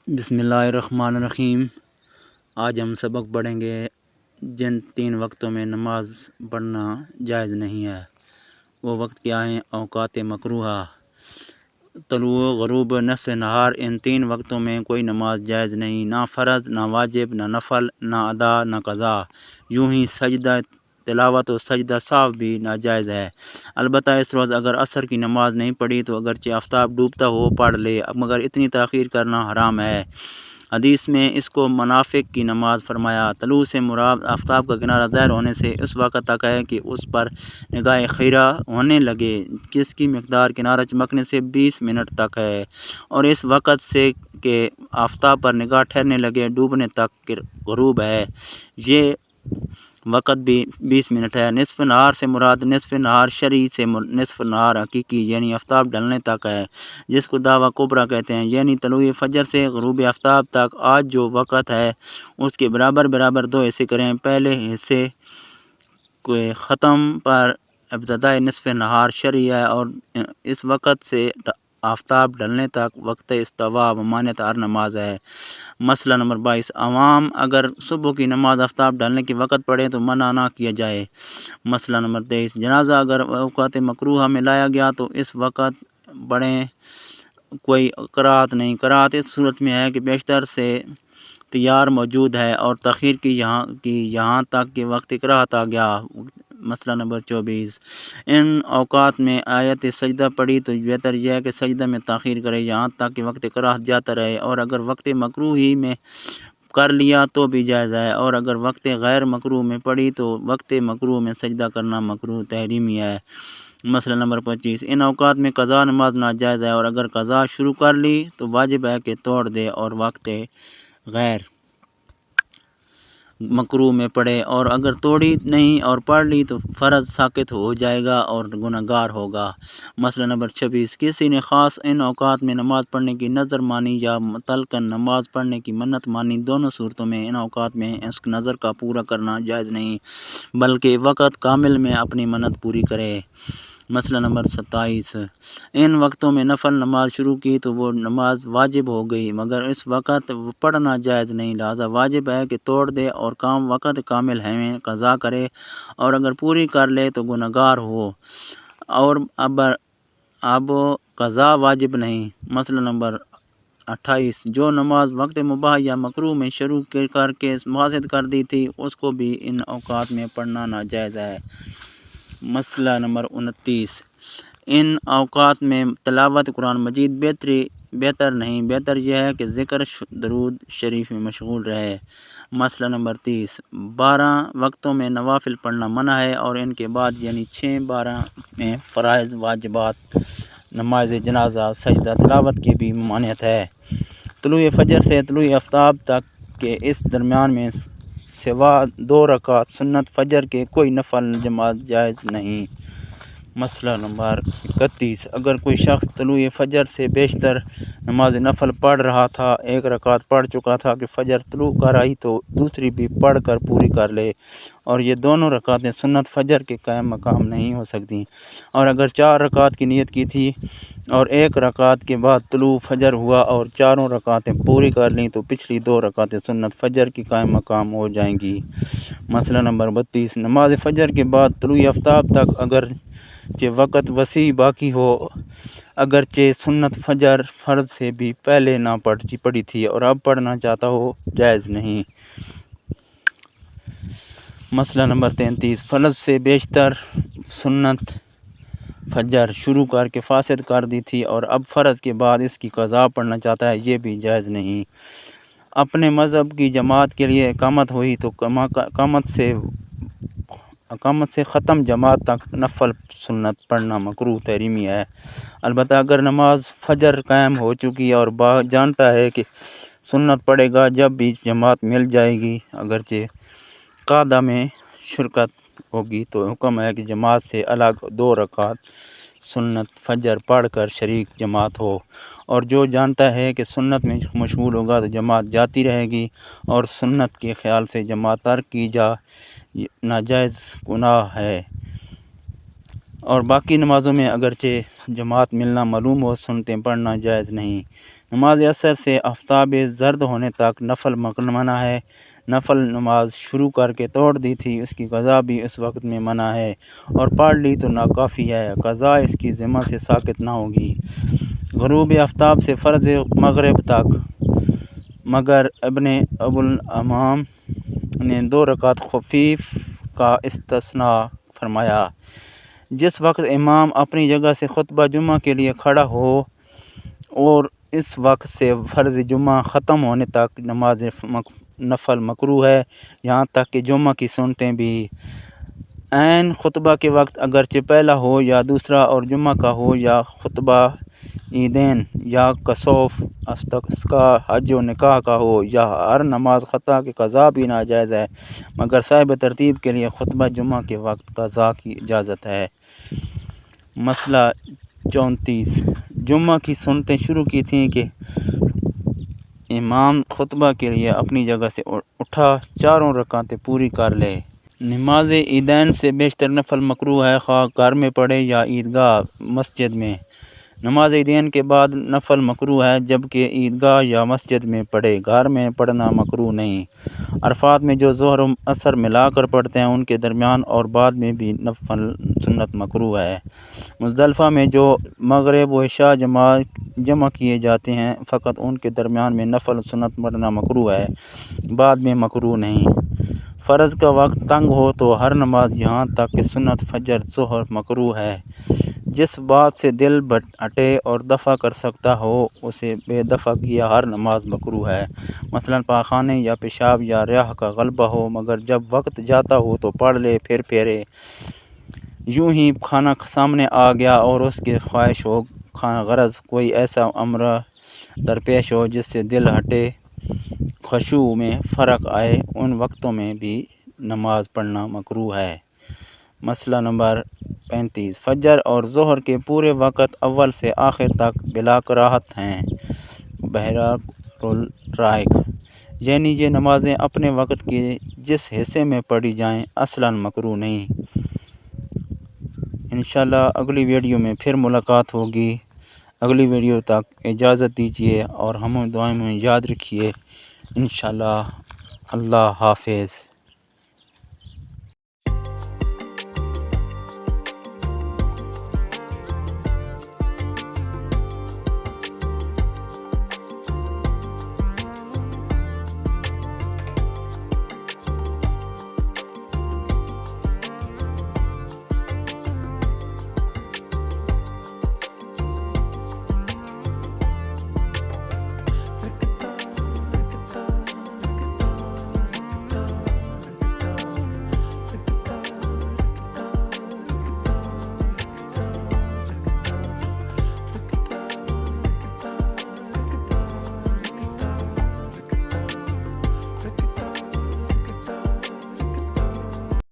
بسم اللہ الرحمن الرحیم۔ آج ہم سبق پڑھیں گے جن 3 وقتوں میں نماز پڑھنا جائز نہیں ہے۔ وہ وقت کیا ہیں؟ اوقات مکروہہ، طلوع، غروب، نصف نہار۔ ان 3 وقتوں میں کوئی نماز جائز نہیں، نہ فرض، نہ واجب، نہ نفل، نہ ادا، نہ قضا۔ یوں ہی سجدہ تلاوت و سجدہ سہو بھی ناجائز ہے۔ البتہ اس روز اگر عصر کی نماز نہیں پڑھی تو اگرچہ آفتاب ڈوبتا ہو پڑھ لے، مگر اتنی تاخیر کرنا حرام ہے۔ حدیث میں اس کو منافق کی نماز فرمایا۔ طلوع سے مراد آفتاب کا کنارہ ظاہر ہونے سے اس وقت تک ہے کہ اس پر نگاہ خیرہ ہونے لگے، جس کی مقدار کنارہ چمکنے سے 20 منٹ تک ہے، اور اس وقت سے کہ آفتاب پر نگاہ ٹھہرنے لگے ڈوبنے تک غروب ہے، یہ وقت بھی 20 منٹ ہے۔ نصف نہار سے مراد نصف نہار شرعی سے نصف نہار حقیقی یعنی آفتاب ڈھلنے تک ہے، جس کو دعویٰ کبریٰ کہتے ہیں، یعنی طلوع فجر سے غروب آفتاب تک آج جو وقت ہے اس کے برابر 2 حصے کریں۔ پہلے حصے کے ختم پر ابتدائی نصف نہار شرعی ہے، اور اس وقت سے آفتاب ڈھلنے تک وقت استوا ممانعت ہر نماز ہے۔ مسئلہ نمبر 22، عوام اگر صبح کی نماز آفتاب ڈھلنے کے وقت پڑھے تو منع نہ کیا جائے۔ مسئلہ نمبر 23، جنازہ اگر اوقات مکروہہ میں لایا گیا تو اس وقت پڑھیں، کوئی قرات نہیں۔ قرات اس صورت میں ہے کہ بیشتر سے تیار موجود ہے اور تاخیر کی یہاں تک کہ وقت قرات آ گیا۔ مسئلہ نمبر 24، ان اوقات میں آیت سجدہ پڑھی تو بہتر یہ ہے کہ سجدہ میں تاخیر کرے یہاں تک کہ وقت قرات جاتا رہے، اور اگر وقت مکروہ ہی میں کر لیا تو بھی جائز ہے، اور اگر وقت غیر مکروہ میں پڑھی تو وقت مکروہ میں سجدہ کرنا مکروہ تحریمی ہے۔ مسئلہ نمبر 25، ان اوقات میں قضا نماز ناجائز ہے، اور اگر قضا شروع کر لی تو واجب ہے کہ توڑ دے اور وقت غیر مکروہ میں پڑھے، اور اگر توڑی نہیں اور پڑھ لی تو فرض ساقط ہو جائے گا اور گنہگار ہوگا۔ مسئلہ نمبر 26، کسی نے خاص ان اوقات میں نماز پڑھنے کی نظر مانی یا مطلقاً نماز پڑھنے کی منت مانی، دونوں صورتوں میں ان اوقات میں اس نظر کا پورا کرنا جائز نہیں، بلکہ وقت کامل میں اپنی منت پوری کرے۔ مسئلہ نمبر 27، ان وقتوں میں نفل نماز شروع کی تو وہ نماز واجب ہو گئی، مگر اس وقت پڑھنا جائز نہیں، لہذا واجب ہے کہ توڑ دے اور وقت کامل ہے میں قضا کرے، اور اگر پوری کر لے تو گنہگار ہو، اور اب قضا واجب نہیں۔ مسئلہ نمبر 28، جو نماز وقت مباح یا مکروہ میں شروع کر کے فاسد کر دی تھی اس کو بھی ان اوقات میں پڑھنا ناجائز ہے۔ مسئلہ نمبر 29، ان اوقات میں تلاوت قرآن مجید بہتر نہیں، بہتر یہ ہے کہ ذکر درود شریف میں مشغول رہے۔ مسئلہ نمبر 30، 12 وقتوں میں نوافل پڑھنا منع ہے، اور ان کے بعد یعنی 6، 12 میں فرائض، واجبات، نماز جنازہ، سجدہ تلاوت کی بھی ممانعت ہے۔ طلوع فجر سے طلوع آفتاب تک کے اس درمیان میں سوا 2 رکعت سنت فجر کے کوئی نفل نماز جائز نہیں۔ مسئلہ نمبر 31، اگر کوئی شخص طلوع فجر سے بیشتر نماز نفل پڑھ رہا تھا، 1 رکعت پڑھ چکا تھا کہ فجر طلوع کر آئی تو دوسری بھی پڑھ کر پوری کر لے، اور یہ دونوں رکعتیں سنت فجر کے قائم مقام نہیں ہو سکتی، اور اگر 4 رکعت کی نیت کی تھی اور 1 رکعت کے بعد طلوع فجر ہوا اور چاروں رکعتیں پوری کر لیں تو پچھلی 2 رکعتیں سنت فجر کی قائم مقام ہو جائیں گی۔ مسئلہ نمبر 32، نماز فجر کے بعد طلوع آفتاب تک اگرچہ وقت وسیع باقی ہو، اگرچہ سنت فجر فرض سے بھی پہلے نہ پڑھی تھی اور اب پڑھنا چاہتا ہو، جائز نہیں۔ مسئلہ نمبر 33، فرض سے بیشتر سنت فجر شروع کر کے فاسد کر دی تھی اور اب فرض کے بعد اس کی قضا پڑھنا چاہتا ہے، یہ بھی جائز نہیں۔ اپنے مذہب کی جماعت کے لیے اقامت ہوئی تو اقامت سے ختم جماعت تک نفل سنت پڑھنا مکروہ تحریمی ہے۔ البتہ اگر نماز فجر قائم ہو چکی اور جانتا ہے کہ سنت پڑھے گا جب بھی جماعت مل جائے گی، اگرچہ قعدہ میں شرکت ہوگی، تو حکم ہے کہ جماعت سے الگ 2 رکعت سنت فجر پڑھ کر شریک جماعت ہو، اور جو جانتا ہے کہ سنت میں مشغول ہوگا تو جماعت جاتی رہے گی، اور سنت کے خیال سے جماعت ترک کی ناجائز گناہ ہے۔ اور باقی نمازوں میں اگرچہ جماعت ملنا معلوم ہو سنتیں پڑھنا جائز نہیں۔ نماز عصر سے آفتاب زرد ہونے تک نفل منع ہے۔ نفل نماز شروع کر کے توڑ دی تھی، اس کی قضا بھی اس وقت میں منع ہے، اور پڑھ لی تو ناکافی ہے، قضا اس کی ذمہ سے ساقط نہ ہوگی۔ غروب آفتاب سے فرض مغرب تک مگر ابن ابو الامام نے 2 رکعت خفیف کا استثناء فرمایا۔ جس وقت امام اپنی جگہ سے خطبہ جمعہ کے لیے کھڑا ہو اور اس وقت سے فرض جمعہ ختم ہونے تک نماز نفل مکروہ ہے، یہاں تک کہ جمعہ کی سنتیں بھی۔ عین خطبہ کے وقت اگرچہ پہلا ہو یا دوسرا اور جمعہ کا ہو یا خطبہ عیدین یا کسوف استسقاء حج و نکاح کا ہو یا ہر نماز خطا کی قضا بھی ناجائز ہے، مگر صاحب ترتیب کے لیے خطبہ جمعہ کے وقت قضا کی اجازت ہے۔ مسئلہ 34 جمعہ کی سنتیں شروع کی تھیں کہ امام خطبہ کے لیے اپنی جگہ سے اٹھا 4 رکعتیں پوری کر لے۔ نماز عیدین سے بیشتر نفل مکروہ ہے، خواہ گھر میں پڑھے یا عیدگاہ مسجد میں۔ نماز عیدین کے بعد نفل مکروہ ہے، جبکہ عیدگاہ یا مسجد میں پڑھے، گھر میں پڑھنا مکروہ نہیں۔ عرفات میں جو ظہر و عصر ملا کر پڑھتے ہیں ان کے درمیان اور بعد میں بھی نفل سنت مکروہ ہے۔ مزدلفہ میں جو مغرب و عشاء جمع کیے جاتے ہیں فقط ان کے درمیان میں نفل سنت پڑھنا مکروہ ہے، بعد میں مکروہ نہیں۔ فرض کا وقت تنگ ہو تو ہر نماز یہاں تک کہ سنت فجر ظہر مکروہ ہے۔ جس بات سے دل ہٹے اور دفع کر سکتا ہو اسے بے دفع کیا ہر نماز مکروہ ہے، مثلا پاخانے یا پیشاب یا ریاح کا غلبہ ہو، مگر جب وقت جاتا ہو تو پڑھ لے پھر پھیرے۔ یوں ہی کھانا سامنے آ گیا اور اس کی خواہش ہو کھانا، غرض کوئی ایسا امر درپیش ہو جس سے دل ہٹے، خشوع میں فرق آئے، ان وقتوں میں بھی نماز پڑھنا مکروہ ہے۔ مسئلہ نمبر 35 فجر اور ظہر کے پورے وقت اول سے آخر تک بلا کراہت ہیں، بحیرۃ الرائق، یعنی یہ نمازیں اپنے وقت کے جس حصے میں پڑھی جائیں اصلاً مکروہ نہیں۔ انشاءاللہ اگلی ویڈیو میں پھر ملاقات ہوگی۔ اگلی ویڈیو تک اجازت دیجیے اور ہمیں دعائیں میں یاد رکھیے۔ انشاءاللہ اللہ حافظ۔